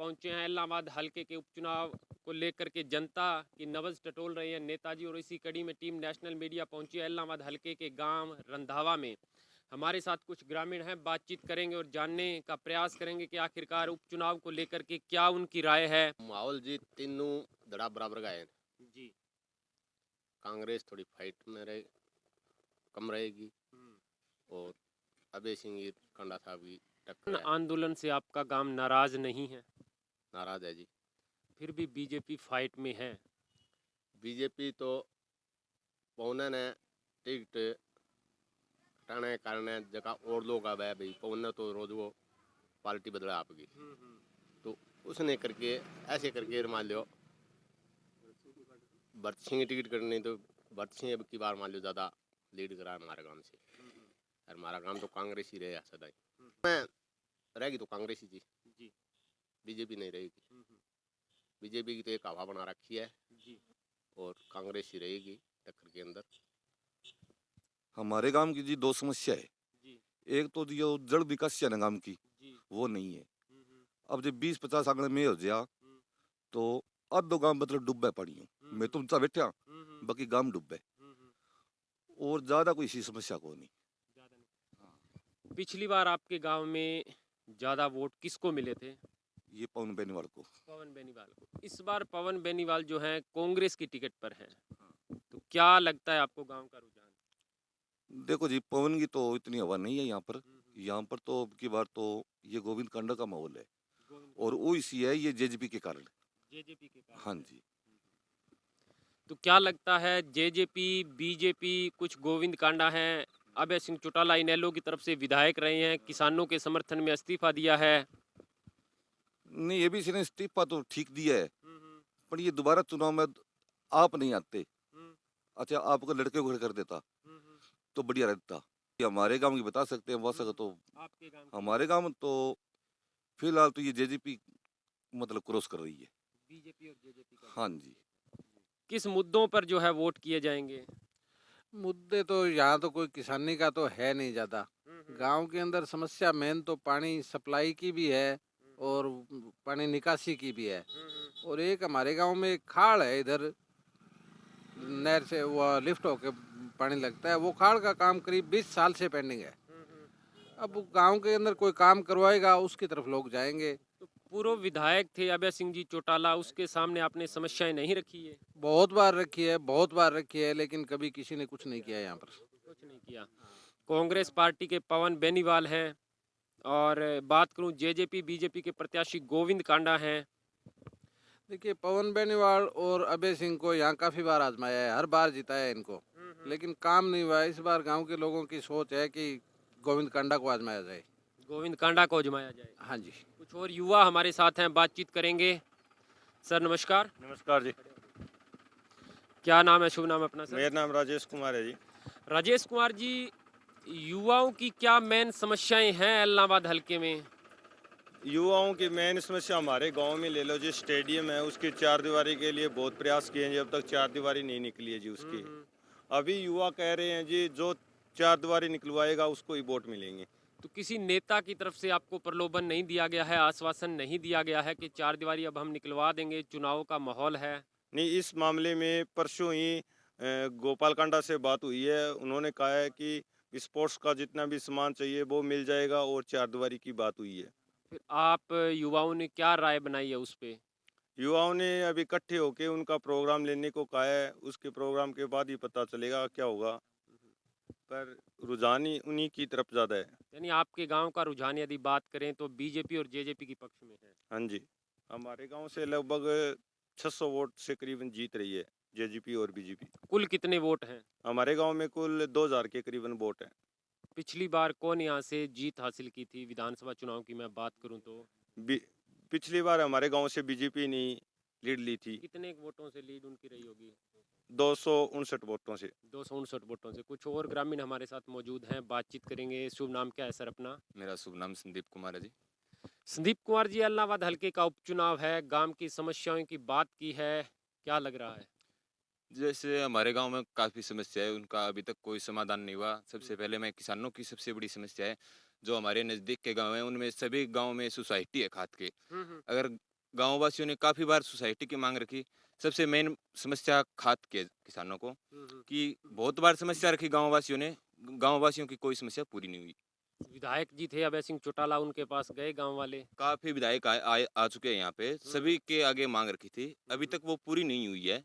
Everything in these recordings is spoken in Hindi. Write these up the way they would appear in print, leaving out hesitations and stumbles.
पहुंचे हैं। इलाहाबाद हलके के उपचुनाव को लेकर के जनता की नब्ज टटोल रही है नेताजी, और इसी कड़ी में टीम नेशनल मीडिया पहुंची है इलाहाबाद हलके के गांव रंधावा में। हमारे साथ कुछ ग्रामीण हैं, बातचीत करेंगे और जानने का प्रयास करेंगे कि आखिरकार उपचुनाव को लेकर के क्या उनकी राय है। माहौल जी तीनों धड़ा बराबर का है। जी। कांग्रेस थोड़ी फाइट में रहे, कम रहेगी, और अभय सिंह कंडा साहब की टक्कर है। आंदोलन से आपका गांव नाराज नहीं है? नाराज है जी। फिर भी बीजेपी फाइट में है। बीजेपी तो पौने ने टिकट हटाने के कारण जगह और लोग आ गए भाई, पौने तो रोज वो पार्टी बदला आपकी, तो उसने करके ऐसे करके मान लो भरत सिंह टिकट करनी, तो भरत सिंह अब की बार मान लो ज़्यादा लीड करा हमारे गांव से। और हमारा गांव तो कांग्रेस ही रहे सदा ही। मैं रहेगी तो कांग्रेस ही जी, बीजेपी नहीं रहेगी। बीजेपी की तो एक हवा बना रखी है जी, और कांग्रेस ही रहेगी टक्कर के अंदर। हमारे गांव की जी दो समस्या है जी। एक तो जो जड़ विकास है ना गांव की जी, वो नहीं है। अब जब 20-50 आंकड़े में हो जाए तो आधो गांव मतलब डूबे पड़ी हूँ मैं, तुम सा बैठा बाकी गांव डूबे, और ज्यादा कोई इसी समस्या को नहीं। पिछली बार आपके गांव में ज्यादा वोट किसको मिले थे? ये पवन बेनीवाल को। पवन बेनीवाल को। इस बार पवन बेनीवाल जो है कांग्रेस की टिकट पर है, तो क्या लगता है आपको गांव का रुझान? देखो जी, पवन की तो इतनी हवा नहीं है यहाँ पर। यहाँ पर तो अब की बार तो ये गोविंद कांडा का माहौल है, और वो इसी है ये जेजेपी के कारण। जेजेपी के कारण? हाँ जी। तो क्या लगता है जेजेपी बीजेपी, कुछ गोविंद कांडा हैं, अभय सिंह चौटाला इनेलो की तरफ से विधायक रहे हैं, किसानों के समर्थन में इस्तीफा दिया है। नहीं, ये भी इसने इस्तीफा तो ठीक दिया है, पर ये दोबारा चुनाव में आप नहीं आते। अच्छा, आपको लड़के को खड़े कर देता तो बढ़िया रहता। ये हमारे गांव की बता सकते हैं वैसा तो। आपके गांव हमारे गांव में तो फिलहाल तो ये जेजेपी मतलब क्रॉस कर रही है। बीजेपी और जेजेपी का? हाँ जी। किस मुद्दों पर जो है वोट किए जाएंगे? मुद्दे तो यहाँ तो कोई किसानी का तो है नहीं ज़्यादा। गांव के अंदर समस्या मेन तो पानी सप्लाई की भी है और पानी निकासी की भी है। और एक हमारे गांव में एक खाड़ है, इधर नहर से वो लिफ्ट होके पानी लगता है, वो खाड़ का काम करीब 20 साल से पेंडिंग है। अब गांव के अंदर कोई काम करवाएगा उसकी तरफ लोग जाएंगे। तो पूर्व विधायक थे अभय सिंह जी चौटाला, उसके सामने आपने समस्याएं नहीं रखी है? बहुत बार रखी है, बहुत बार रखी है, लेकिन कभी किसी ने कुछ नहीं किया यहाँ पर। कुछ नहीं किया। कांग्रेस पार्टी के पवन बेनीवाल हैं, और बात करूं जेजेपी बीजेपी के प्रत्याशी गोविंद कांडा हैं। देखिए, पवन बेनीवाल और अभय सिंह को यहाँ काफ़ी बार आजमाया है, हर बार जिताया है इनको, लेकिन काम नहीं हुआ। इस बार गांव के लोगों की सोच है कि गोविंद कांडा को आजमाया जाए। गोविंद कांडा को आजमाया जाए? हाँ जी। कुछ और युवा हमारे साथ हैं, बातचीत करेंगे। सर नमस्कार। नमस्कार जी। क्या नाम है, शुभ नाम अपना सर? मेरा नाम राजेश कुमार है जी। राजेश कुमार जी, युवाओं की क्या मेन समस्याएं हैं इलाहाबाद हलके में? युवाओं की मेन समस्या हमारे गांव में ले लो जी, स्टेडियम है, उसकी चार दीवारी के लिए बहुत प्रयास किए हैं जी, अब तक चार दीवारी नहीं निकली है जी उसकी। अभी युवा कह रहे हैं जी जो चार दीवारी निकलवाएगा उसको ही वोट मिलेंगे। तो किसी नेता की तरफ से आपको प्रलोभन नहीं दिया गया है, आश्वासन नहीं दिया गया है कि चार दीवारी अब हम निकलवा देंगे, चुनाव का माहौल है? नहीं, इस मामले में परसों ही गोपाल कांडा से बात हुई है, उन्होंने कहा है कि स्पोर्ट्स का जितना भी सामान चाहिए वो मिल जाएगा, और चार दीवारी की बात हुई है। फिर आप युवाओं ने क्या राय बनाई है उस पे? युवाओं ने अभी इकट्ठे होकर उनका प्रोग्राम लेने को कहा है, उसके प्रोग्राम के बाद ही पता चलेगा क्या होगा, पर रुझान ही उन्हीं की तरफ ज़्यादा है। यानी आपके गांव का रुझान यदि बात करें तो बीजेपी और जेजेपी के पक्ष में है? हाँ जी, हमारे गांव से लगभग 600 वोट से करीबन जीत रही है जेजेपी और बीजेपी। कुल कितने वोट हैं? हमारे गांव में कुल 2000 के करीबन वोट हैं। पिछली बार कौन यहाँ से जीत हासिल की थी विधानसभा चुनाव की मैं बात करूं तो? पिछली बार हमारे गांव से बीजेपी ने लीड ली थी। कितने वोटों से लीड उनकी रही होगी? 259 वोटों से। 259 वोटों से। कुछ और ग्रामीण हमारे साथ मौजूद हैं, बातचीत करेंगे। शुभ नाम क्या है सर अपना? मेरा शुभ नाम संदीप कुमार है जी। संदीप कुमार जी, इलाहाबाद हल्के का उपचुनाव है, गांव की समस्याओं की बात की है, क्या लग रहा है? जैसे हमारे गांव में काफ़ी समस्या है, उनका अभी तक कोई समाधान नहीं हुआ। सबसे पहले मैं किसानों की सबसे बड़ी समस्या है, जो हमारे नज़दीक के गांव हैं उनमें सभी गांव में सोसाइटी है खाद के। अगर गाँव वासियों ने काफ़ी बार सोसाइटी की मांग रखी। सबसे मेन समस्या खाद के किसानों को कि बहुत बार समस्या रखी गाँव वासियों ने, गाँव वासियों की कोई समस्या पूरी नहीं हुई। विधायक जी थे अभय सिंह चौटाला, उनके पास गए गांव वाले? काफ़ी विधायक आ चुके हैं यहाँ पे, सभी के आगे मांग रखी थी, अभी तक वो पूरी नहीं हुई है।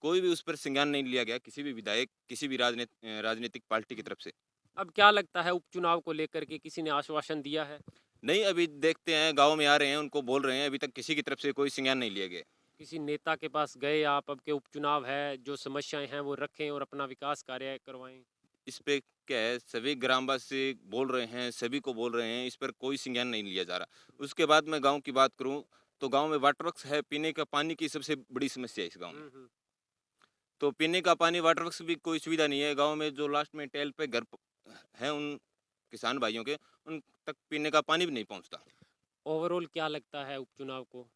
कोई भी उस पर संज्ञान नहीं लिया गया, किसी भी विधायक, किसी भी राजनीतिक पार्टी की तरफ से। अब क्या लगता है उपचुनाव को लेकर के किसी ने आश्वासन दिया है? नहीं, अभी देखते हैं, गाँव में आ रहे हैं, उनको बोल रहे हैं, अभी तक किसी की तरफ से कोई संज्ञान नहीं लिया गया। किसी नेता के पास गए आप, अब के उपचुनाव है, जो समस्याएं हैं वो रखें और अपना विकास कार्य करवाएं? इस पे क्या है, सभी ग्रामवासी बोल रहे हैं, सभी को बोल रहे हैं, इस पर कोई संज्ञान नहीं लिया जा रहा। उसके बाद मैं गाँव की बात करूँ, तो गाँव में वाटर वर्क्स है, पीने का पानी की सबसे बड़ी समस्या है इस गाँव में। तो पीने का पानी, वाटर वर्क्स भी कोई सुविधा नहीं है गाँव में। जो लास्ट में टेल पे घर हैं उन किसान भाइयों के, उन तक पीने का पानी भी नहीं पहुँचता। ओवरऑल क्या लगता है उपचुनाव को?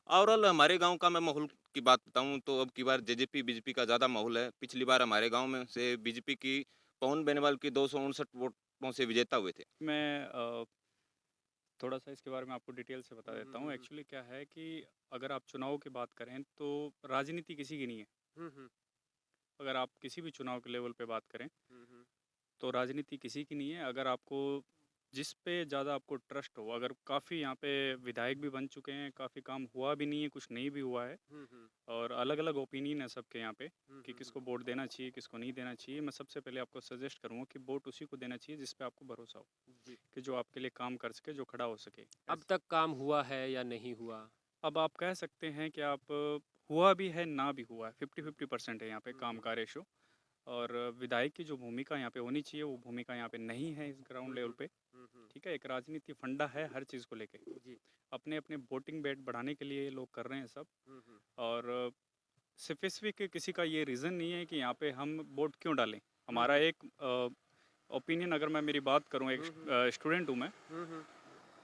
ओवरऑल हमारे गांव का मैं माहौल की बात बताऊं तो अब की बार जेजेपी बीजेपी का ज़्यादा माहौल है। पिछली बार हमारे गांव में से बीजेपी की पवन बेनीवाल की 259 वोटों से विजेता हुए थे। मैं थोड़ा सा इसके बारे में आपको डिटेल से बता देता हूँ। एक्चुअली क्या है कि अगर आप चुनाव की बात करें तो राजनीति किसी की नहीं है। अगर आप किसी भी चुनाव के लेवल पे बात करें तो राजनीति किसी की नहीं है। अगर आपको जिस पे ज़्यादा आपको ट्रस्ट हो, अगर काफ़ी यहाँ पे विधायक भी बन चुके हैं, काफ़ी काम हुआ भी नहीं है, कुछ नहीं भी हुआ है, और अलग अलग ओपिनियन है सबके यहाँ पे कि किसको वोट देना चाहिए, किसको नहीं देना चाहिए। मैं सबसे पहले आपको सजेस्ट करूँगा कि वोट उसी को देना चाहिए जिस पे आपको भरोसा हो, कि जो आपके लिए काम कर सके, जो खड़ा हो सके। अब तक काम हुआ है या नहीं हुआ? अब आप कह सकते हैं कि आप हुआ भी है ना भी हुआ है, 50-50% है यहाँ पे काम का रेशो। और विधायक की जो भूमिका यहाँ पे होनी चाहिए वो भूमिका यहाँ पे नहीं है इस ग्राउंड लेवल पे। ठीक है, एक राजनीति फंडा है हर चीज़ को लेके, अपने अपने वोटिंग बेट बढ़ाने के लिए लोग कर रहे हैं सब। और स्पेसिफिक किसी का ये रीज़न नहीं है कि यहाँ पे हम वोट क्यों डालें। हमारा एक ओपिनियन, अगर मैं मेरी बात करूँ, एक स्टूडेंट हूँ मैं,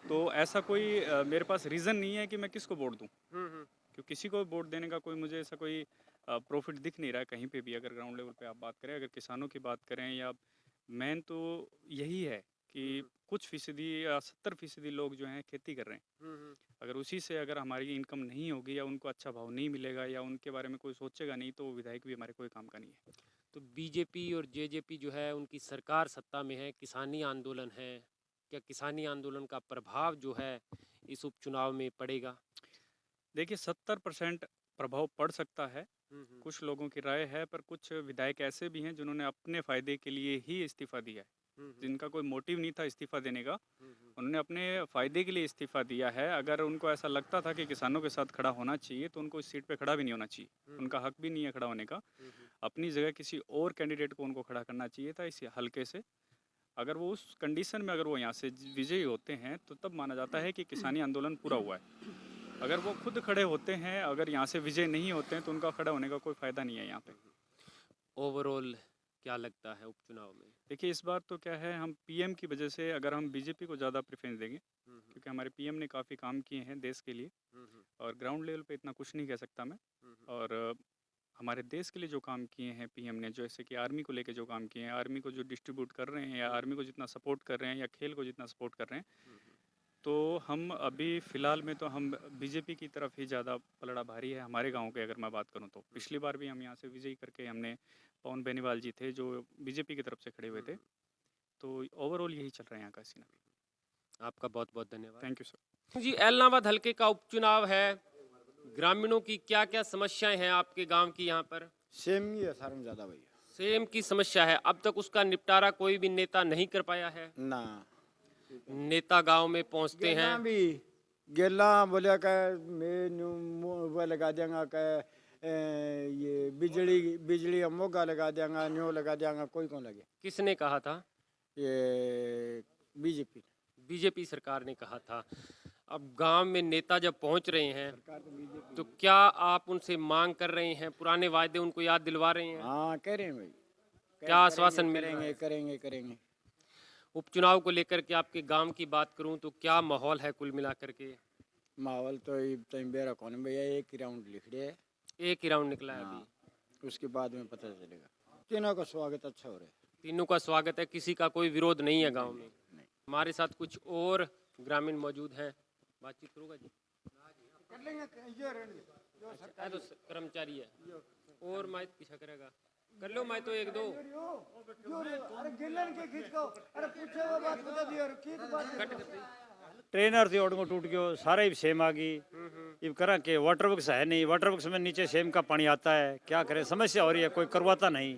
तो ऐसा कोई मेरे पास रीज़न नहीं है कि मैं किसको वोट दूँ, क्योंकि किसी को वोट देने का कोई मुझे ऐसा कोई प्रॉफिट दिख नहीं रहा है कहीं पे भी। अगर ग्राउंड लेवल पे आप बात करें, अगर किसानों की बात करें, या मेन तो यही है कि कुछ फीसदी या 70% लोग जो हैं खेती कर रहे हैं। अगर उसी से अगर हमारी इनकम नहीं होगी या उनको अच्छा भाव नहीं मिलेगा या उनके बारे में कोई सोचेगा नहीं, तो विधायक भी हमारे कोई काम का नहीं है। तो बीजेपी और जेजेपी जो है उनकी सरकार सत्ता में है, किसानी आंदोलन है, क्या किसानी आंदोलन का प्रभाव जो है इस उपचुनाव में पड़ेगा? देखिए, 70% प्रभाव पड़ सकता है, कुछ लोगों की राय है, पर कुछ विधायक ऐसे भी हैं जिन्होंने अपने फायदे के लिए ही इस्तीफा दिया है, जिनका कोई मोटिव नहीं था इस्तीफा देने का, उन्होंने अपने फायदे के लिए इस्तीफा दिया है। अगर उनको ऐसा लगता था कि किसानों के साथ खड़ा होना चाहिए तो उनको इस सीट पे खड़ा भी नहीं होना चाहिए, उनका हक भी नहीं है खड़ा होने का। अपनी जगह किसी और कैंडिडेट को उनको खड़ा करना चाहिए था इस हल्के से। अगर वो उस कंडीशन में अगर वो यहाँ से विजयी होते हैं तो तब माना जाता है कि किसानी आंदोलन पूरा हुआ है। अगर वो खुद खड़े होते हैं, अगर यहाँ से विजय नहीं होते हैं, तो उनका खड़ा होने का कोई फ़ायदा नहीं है यहाँ पे। ओवरऑल क्या लगता है उपचुनाव में? देखिए, इस बार तो क्या है, हम पीएम की वजह से अगर हम बीजेपी को ज़्यादा प्रेफरेंस देंगे, क्योंकि हमारे पीएम ने काफ़ी काम किए हैं देश के लिए, और ग्राउंड लेवल पे इतना कुछ नहीं कह सकता मैं। और हमारे देश के लिए जो काम किए हैं पीएम ने, जैसे कि आर्मी को लेके जो काम किए हैं, आर्मी को जो डिस्ट्रीब्यूट कर रहे हैं, या आर्मी को जितना सपोर्ट कर रहे हैं, या खेल को जितना सपोर्ट कर रहे हैं, तो हम अभी फ़िलहाल में तो हम बीजेपी की तरफ ही ज़्यादा पलड़ा भारी है हमारे गांव के। अगर मैं बात करूं तो पिछली बार भी हम यहाँ से विजयी करके, हमने पवन बेनीवाल जी थे जो बीजेपी की तरफ से खड़े हुए थे। तो ओवरऑल यही चल रहा है यहाँ का सीन अभी। आपका बहुत बहुत धन्यवाद। Thank you sir. जी, एलनाबाद हल्के का उपचुनाव है, ग्रामीणों की क्या क्या समस्याएं हैं आपके गांव की? यहाँ पर सेम ही है सारे में ज़्यादा भैया। सेम की समस्या है, अब तक उसका निपटारा कोई भी नेता नहीं कर पाया है। ना नेता गांव में पहुंचते हैं, भी गेला बोलिया मैं वो लगा देंगा ये बिजली मोगा लगा देंगा, न्यू लगा देंगा, कोई कौन लगे। किसने कहा था? ये बीजेपी बीजेपी सरकार ने कहा था। अब गांव में नेता जब पहुंच रहे हैं तो क्या आप उनसे मांग कर रहे हैं, पुराने वायदे उनको याद दिलवा रहे हैं? हाँ कह रहे हैं भाई, क्या आश्वासन मिल रहा है? करेंगे करेंगे। उपचुनाव को लेकर के आपके गांव की बात करूं तो क्या माहौल है कुल मिलाकर के? माहौल तो बेरा कौन भैया, एक ही राउंड लिख रहे हैं, एक ही राउंड निकला है अभी, उसके बाद में पता चलेगा। तीनों का स्वागत अच्छा हो रहा है। तीनों का स्वागत है, किसी का कोई विरोध नहीं है गांव में। हमारे साथ कुछ और ग्रामीण मौजूद हैं, बातचीत करूँगा जी। अच्छा, तो कर्मचारी है और मैं पीछा करेगा कर लो मैं तो एक दो कट कर ट्रेनर थी ओडगो टूट गयो सारा ही सेम आ गई। अब करा के वाटर वर्क्स है नहीं, वाटर वर्क्स में नीचे सेम का पानी आता है, क्या करें, समस्या हो रही है, कोई करवाता नहीं,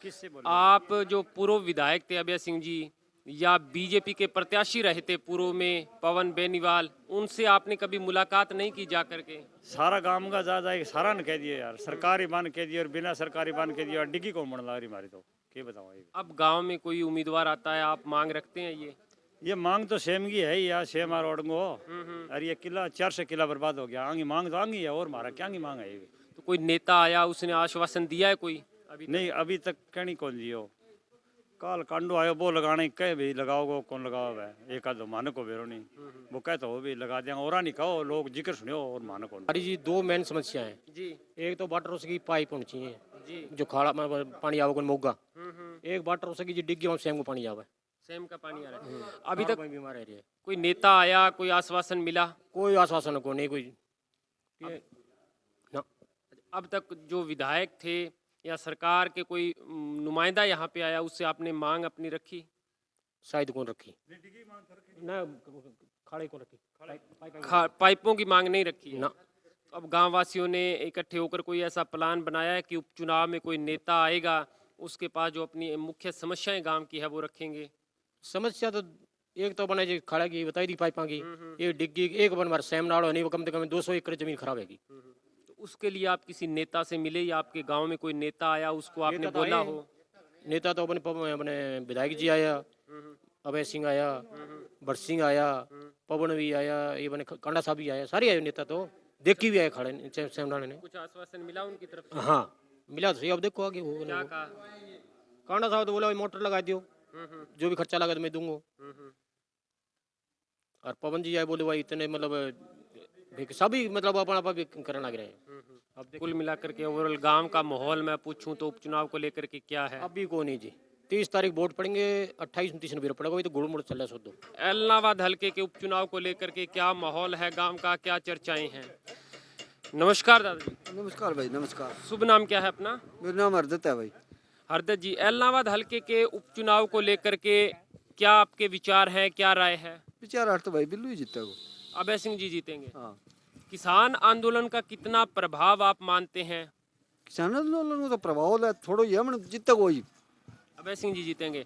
किससे बोले। आप जो पूर्व विधायक थे अभय सिंह जी या बीजेपी के प्रत्याशी रहे थे पूर्व में पवन बेनीवाल, उनसे आपने कभी मुलाकात नहीं की जा करके? सारा गांव का जा जाए सारा ने कह दिया यार, सरकारी बांध कह दिया और बिना सरकारी बांध कह दिया, डिग्गी कौन बन ला रही हमारी, तो क्या बताऊँ। अब गांव में कोई उम्मीदवार आता है, आप मांग रखते हैं ये मांग तो सेम की है ही यार, सेम आ रोडगो और ये किला 400 किला बर्बाद हो गया, आगे मांग तो आगे है और हमारा क्या की मांग है ये। तो कोई नेता आया उसने आश्वासन दिया है कोई अभी नहीं अभी तक कहनी कौन दियो, काल कांडो आयो वो लगाने कह भी लगाओगे कौन लगाओ है, एक आध मानो को बेरो नहीं वो कहते हो भी लगा देंगे और नहीं कहो लोग जिक्र सुनियो और मानो कौन। हमारी जी दो मेन समस्या है जी, एक तो वाटर की पाइप होनी चाहिए जी जो खाड़ा में पानी आवे मोगा, एक वाटर की जी डिग्गी में सेम को पानी आवे, सेम का पानी आ रहा है। अभी तक बीमार रह रही है, कोई नेता आया, कोई आश्वासन मिला? कोई आश्वासन को नहीं, कोई अब तक जो विधायक थे या सरकार के कोई नुमाइंदा यहाँ पे आया उससे आपने मांग अपनी रखी? शायद कौन रखी ना, खाड़े को रखी, पाइपों की मांग नहीं रखी है ना। अब गांव वासियों ने इकट्ठे होकर कोई ऐसा प्लान बनाया है कि उपचुनाव में कोई नेता आएगा उसके पास जो अपनी मुख्य समस्याएं गांव की है वो रखेंगे? समस्या तो एक तो बने जी खाड़ा की बताई दी पाइपा की, एक डिग्गी एक बन मार सेम नाड़ो नहीं, वो कम से कम 200 एकड़ जमीन खराब हैगी। तो उसके लिए आप किसी नेता से मिले या आपके गांव में कोई नेता आया उसको आपने नेता तो बोला आए। हो? नेता तो अपने विधायक जी आया, अभय सिंह आया, भरत सिंह आया, पवन भी आया, ये बने कांडा साहब भी आया, सारे आए नेता, तो देखी भी आए खड़े सेम नाड़े ने। कुछ आश्वासन मिला उनकी तरफ से? हाँ मिला तो सही, अब देखो आगे होगा। क्या कहा? कांडा साहब तो बोला मोटर लगा दियो, जो भी खर्चा लगा तो मैं दूंगा। और पवन जी आए बोले भाई इतने मतलब सभी मतलब अपना आप भी करने लग रहे हैं। अब कुल मिलाकर के ओवरऑल गांव का माहौल मैं पूछूं तो उपचुनाव को लेकर के क्या है? अभी को नहीं जी, 30 तारीख वोट पड़ेंगे, 28-29 नवंबर पड़ेगा, वही तो गुड़ मुड़ चल रहा है। एलनाबाद हल्के के उपचुनाव को लेकर के क्या माहौल है गांव का, क्या चर्चाएं हैं? नमस्कार दादाजी। नमस्कार भाई, नमस्कार। शुभ नाम क्या है अपना? मेरा नाम हरदत्त है भाई। हरदत्त जी, एलनाबाद हल्के के उपचुनाव को लेकर के क्या आपके विचार हैं, क्या राय है? विचार अर्थ भाई बिल्लू ही जीतेगा। अभय सिंह जी जीतेंगे? हाँ। किसान आंदोलन का कितना प्रभाव आप मानते हैं? किसान आंदोलन में तो प्रभाव है थोड़ा ही, हम जीतेगा वही। अभय सिंह जी जीतेंगे।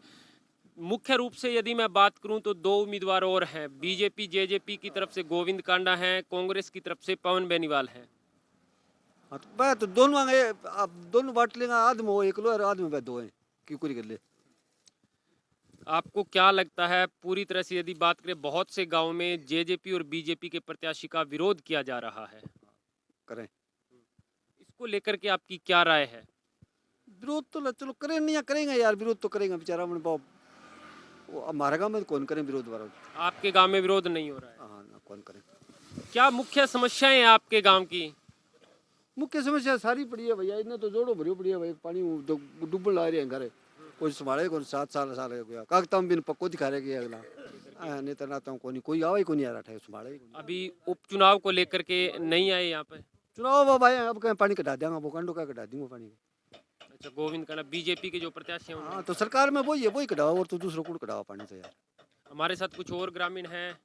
मुख्य रूप से यदि मैं बात करूं तो दो उम्मीदवार और हैं, बीजेपी जेजेपी की तरफ से गोविंद कांडा हैं, कांग्रेस की तरफ से पवन बेनीवाल हैं। हाँ तो भाई तो दोनों आगे आप दोनों बांट लेंगे, आदमी हो एक लो और आदमी भाई दो हैं, क्यों कर ले। आपको क्या लगता है पूरी तरह से यदि बात करें, बहुत से गांव में जेजेपी और बीजेपी के प्रत्याशी का विरोध किया जा रहा है, करें इसको लेकर के आपकी क्या राय है? विरोध तो चलो करें नहीं या करेंगे यार, विरोध तो करेंगे बेचारा अपने बाप, हमारे गाँव में कौन करें विरोध वाला। आपके गांव में विरोध नहीं हो रहा है? हाँ कौन करें। क्या मुख्य समस्याएं हैं आपके गांव की? मुख्य समस्या सारी पड़ी है भैया, इन्हें तो जोड़ो भरियो पड़ी है भाई, पानी डूबन ला रहे हैं घर, कोई संभाले कौन 7 साल गया कागता बिन पक्को दिखा रहे कि अगला नेता नाता कोई आवा ही को नहीं आ रहा है संभाले। अभी उपचुनाव को लेकर के नहीं आए यहाँ पे? चुनाव भाई अब कहीं पानी कटा देंगे, वो कंडो का कटा दूंगा पानी। अच्छा, गोविंद कांडा बीजेपी के जो प्रत्याशी हैं? हाँ तो सरकार में वही है, वही कटाओ और तो दूसरों को कटाओ पानी तो यार। हमारे साथ कुछ और ग्रामीण हैं,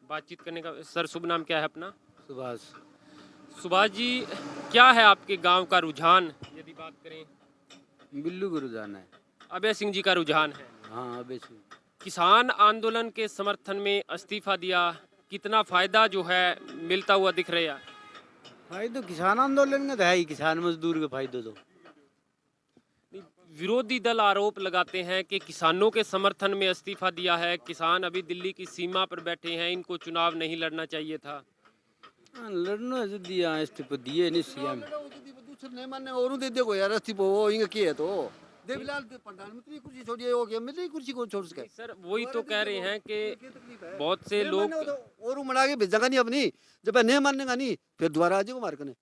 बातचीत करने का। सर शुभ नाम क्या है अपना? सुभाष। सुभाष जी, क्या है आपके गांव का रुझान यदि बात करें? बिल्लू का रुझान है। अभय सिंह जी का रुझान है। हाँ अभय सिंह। किसान आंदोलन के समर्थन में इस्तीफा दिया, कितना फायदा जो है मिलता हुआ दिख रहा है? फायदा किसान आंदोलन का तो है ही, किसान मजदूर का फायदा तो। विरोधी दल आरोप लगाते हैं कि किसानों के समर्थन में इस्तीफा दिया है, किसान अभी दिल्ली की सीमा पर बैठे हैं, इनको चुनाव नहीं लड़ना चाहिए था। लड़ना जो दिया इस्तीफा दिए नहीं सीएम। दूसरे नहीं मानने और दे दे को यार इस्तीफा, वो इंगे की है तो देवीलाल प्रधानमंत्री कुर्सी छोड़िए हो गया, मेरी कुर्सी को छोड़ सके। सर वही तो कह रहे हैं कि बहुत से लोग और मना के भेजेगा नहीं अपनी, जब नहीं मानेगा नहीं फिर दोबारा आ जाएगा मारकने,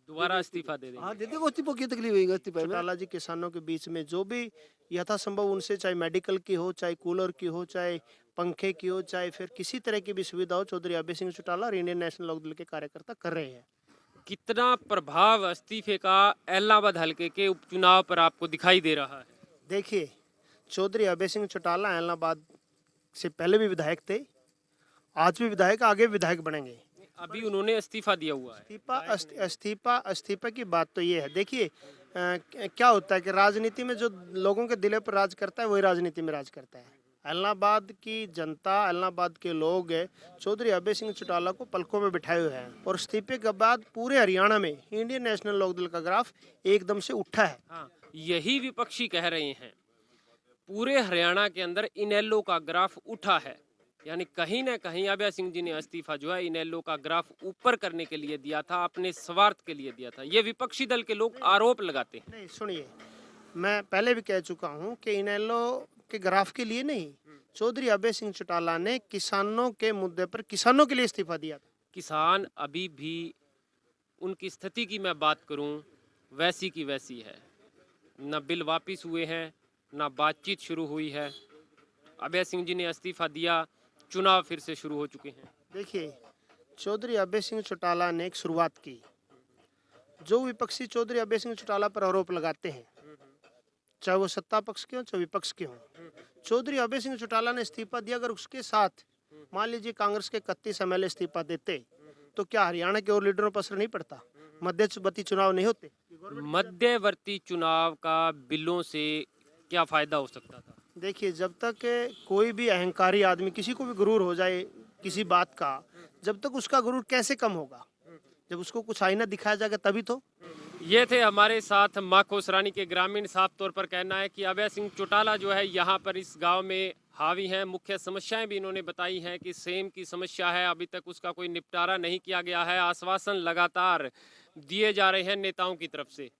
दोबारा इस्तीफा दे देंगे। हाँ दे देगा, इस्तीफा की तकलीफ होगी इस्तीफा में। चौटाला जी किसानों के बीच में जो भी यथासंभव उनसे चाहे मेडिकल की हो, चाहे कूलर की हो, चाहे पंखे की हो, चाहे फिर किसी तरह की भी सुविधा हो, चौधरी अभय सिंह चौटाला और इंडियन नेशनल लोकदल के कार्यकर्ता कर रहे हैं। कितना प्रभाव इस्तीफे का एलनाबाद हलके के उपचुनाव पर आपको दिखाई दे रहा है? देखिए, चौधरी अभय सिंह चौटाला इलाहाबाद से पहले भी विधायक थे, आज भी विधायक, आगे भी विधायक बनेंगे। अभी उन्होंने इस्तीफा दिया हुआ है। इस्तीफा की बात तो ये है, देखिए क्या होता है कि राजनीति में जो लोगों के दिले पर राज करता है वही राजनीति में राज करता है। इलाहाबाद की जनता, इलाहाबाद के लोग चौधरी अभय सिंह चौटाला को पलकों में बिठाए हुए हैं और इस्तीफे के बाद पूरे हरियाणा में इंडियन नेशनल लोकदल का ग्राफ एकदम से उठा है। हाँ, यही विपक्षी कह रहे हैं, पूरे हरियाणा के अंदर इनेलो का ग्राफ उठा है, यानी कहीं ना कहीं अभय सिंह जी ने इस्तीफा जो है इनेलो का ग्राफ ऊपर करने के लिए दिया था, अपने स्वार्थ के लिए दिया था। ये विपक्षी दल के लोग आरोप लगाते हैं। नहीं, सुनिए, मैं पहले भी कह चुका हूँ कि इनेलो के ग्राफ के लिए नहीं, चौधरी अभय सिंह चौटाला ने किसानों के मुद्दे पर किसानों के लिए इस्तीफा दिया था। किसान अभी भी, उनकी स्थिति की मैं बात करूं, वैसी की वैसी है। न बिल वापस हुए हैं, न बातचीत शुरू हुई है। अभय सिंह जी ने इस्तीफा दिया, चुनाव फिर से शुरू हो चुके हैं। देखिए, चौधरी अभय सिंह चौटाला ने एक शुरुआत की। जो विपक्षी चौधरी अभय सिंह चौटाला पर आरोप लगाते हैं, चाहे वो सत्ता पक्ष के हों चाहे विपक्ष के हों, चौधरी अभय सिंह चौटाला ने इस्तीफा दिया। अगर उसके साथ मान लीजिए कांग्रेस के 31 एमएलए इस्तीफा देते तो क्या हरियाणा के और लीडरों पर असर नहीं पड़ता? मध्यवर्ती चुनाव नहीं होते? मध्यवर्ती चुनाव का बिलों से क्या फायदा हो सकता था? देखिए, जब तक कोई भी अहंकारी आदमी, किसी को भी गुरूर हो जाए किसी बात का, जब तक उसका गुरूर कैसे कम होगा? जब उसको कुछ आईना दिखाया जाएगा तभी तो। ये थे हमारे साथ माखोसरानी के ग्रामीण। साफ तौर पर कहना है कि अभय सिंह चौटाला जो है यहाँ पर इस गांव में हावी हैं। मुख्य समस्याएं भी इन्होंने बताई हैं कि सेम की समस्या है, अभी तक उसका कोई निपटारा नहीं किया गया है। आश्वासन लगातार दिए जा रहे हैं नेताओं की तरफ से।